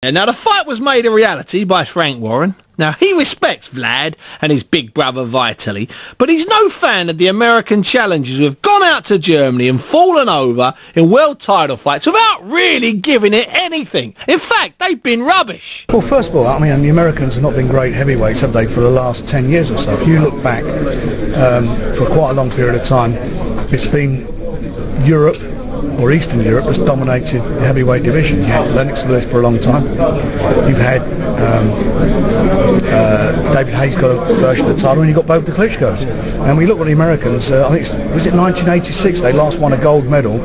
And now the fight was made a reality by Frank Warren. Now he respects Vlad and his big brother Vitaly, but he's no fan of the American challengers who have gone out to Germany and fallen over in world title fights without really giving it anything. In fact, they've been rubbish. Well, first of all, I mean, the Americans have not been great heavyweights, have they, for the last 10 years or so? If you look back for quite a long period of time, it's been Europe or Eastern Europe that's dominated the heavyweight division. You had Lennox Lewis for a long time. You've had David Hayes got a version of the title, and you got both the Klitschkos. And we look at the Americans. I think was it 1986 they last won a gold medal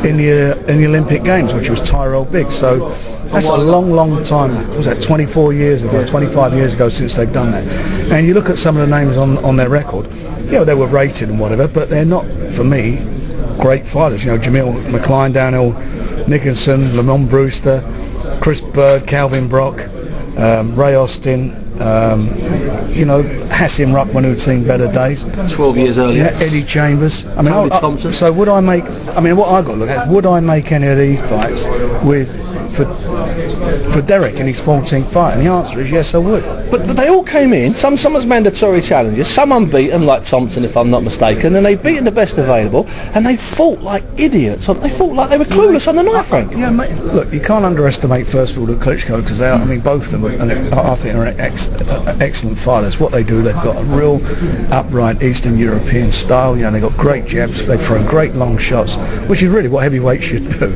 in the Olympic Games, which was Tyrell Biggs. So that's a long time. Was that 24 years ago, 25 years ago since they've done that? And you look at some of the names on their record. You know, they were rated and whatever, but they're not, for me, great fighters. You know, Jamil McLean, Downhill Nicholson, Lamont Brewster, Chris Bird, Calvin Brock, Ray Austin, you know, Hassim Ruckman, who'd seen better days. 12 years earlier. Yeah, Eddie Chambers. I mean, Thompson. So would I make? I mean, what I got to look at? Would I make any of these fights for Derek in his 14th fight? And the answer is yes, I would. But they all came in, some as mandatory challenges, some unbeaten like Thompson if I'm not mistaken, and they've beaten the best available, and they fought like idiots. They fought like they were clueless on the night, Frank. Yeah, mate, look, you can't underestimate first of all the Klitschko, because I mean, both of them, I think, are excellent fighters. What they do, they've got a real upright Eastern European style. You know, they've got great jabs, they throw great long shots, which is really what heavyweights should do.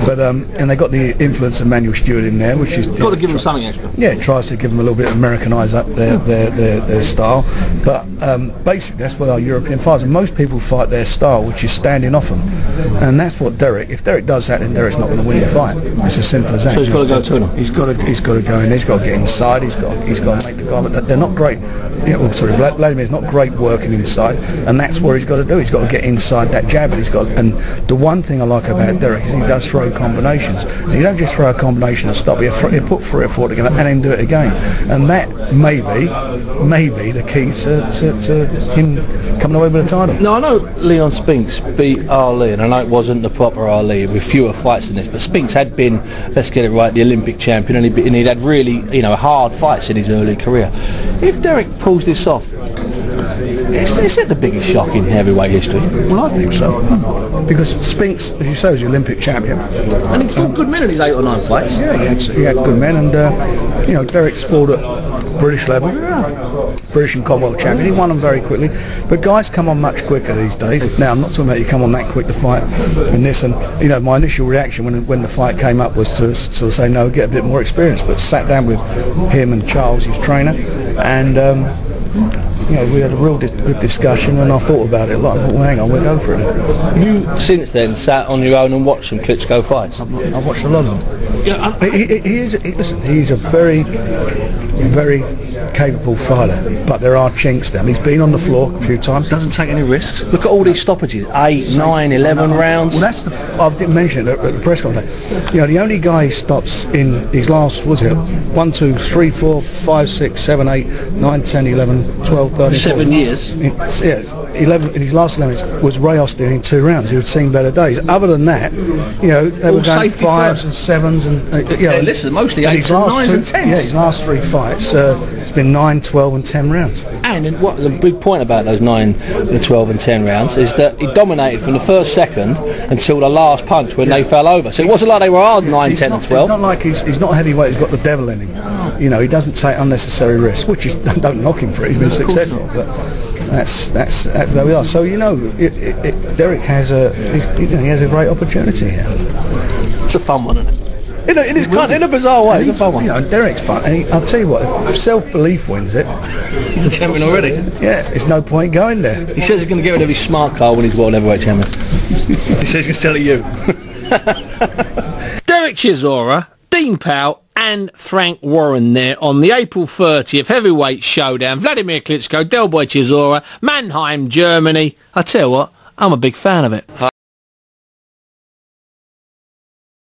But and they got the influence of Manuel Stewart in there, which is got to give them something extra. Yeah, it tries to give them a little bit of Americanise up their style. But basically, that's what our European fighters. And most people fight their style, which is standing off them, and that's what Derek. If Derek does that, then Derek's not going to win the fight. It's as simple as that. So he's got to go to him. He's got to go in. He's got to get inside. He's got to make the guy. But they're not great. You know, sorry, Vladimir's not great working inside, and that's where he's got to do. He's got to get inside that jab, and the one thing I like about Derek is he does throw combinations. And you don't just throw a combination and stop. You put 3 or 4 together and then do it again, and that may be the key to him coming away with the title. Now I know Leon Spinks beat Ali, and I know it wasn't the proper Ali with fewer fights than this, but Spinks had been, let's get it right, the Olympic champion, and he'd had really, you know, hard fights in his early career. If Derek pulls this off, is it the biggest shock in heavyweight history? Well, I think so, because Spinks, as you say, was the Olympic champion, and he fought good men in his 8 or 9 fights. Yeah, he had good men, and you know, Derek's fought at British level, British and Commonwealth champion. He won them very quickly, but guys come on much quicker these days. Now, I'm not talking about you come on that quick to fight in this, and you know, my initial reaction when the fight came up was to sort of say no, get a bit more experience. But sat down with him and Charles, his trainer, and you know, we had a real good discussion, and I thought about it a lot. I thought, well, hang on, we'll go for it. You since then sat on your own and watched some Klitschko fights? I've watched a lot of them. Yeah, listen, he's a very capable fighter, but there are chinks down. He's been on the floor a few times. Doesn't take any risks. Look at all these stoppages, 8, 9, 11 rounds. Well, that's I didn't mention it at the press conference. You know, the only guy he stops in his last, was it 1, 2, 3, 4, 5, 6, 7, 8, 9, 10, 11, 12, 13, 7 years. Yes, 11 in his last 11 was Ray Austin in 2 rounds. Who'd seen better days. Other than that, you know, they were going 5s and 7s, and you know, yeah, listen, mostly 8s, 9s and 10s. Yeah, his last 3 fights, it's been 9, 12, and 10 rounds. And what the big point about those 9, the 12, and 10 rounds is that he dominated from the first second until the last punch when they fell over. So it wasn't like they were hard 9, 10, and 12. It's not like he's not a heavyweight. He's got the devil in him. No. You know, he doesn't take unnecessary risks, which is, don't knock him for it. He's been successful, but that's where we are. So you know, Derek has a great opportunity here. It's a fun one, isn't it? In a bizarre way, it's a fun one. You know, Derek's fun, and I'll tell you what, if self-belief wins it, he's the champion already. Yeah, there's no point going there. He says he's going to get rid of his smart car when he's world heavyweight champion. He says he's going to tell it you. Derek Chisora, Dean Powell and Frank Warren there on the April 30th heavyweight showdown. Vladimir Klitschko, Del Boy Chisora, Mannheim, Germany. I tell you what, I'm a big fan of it.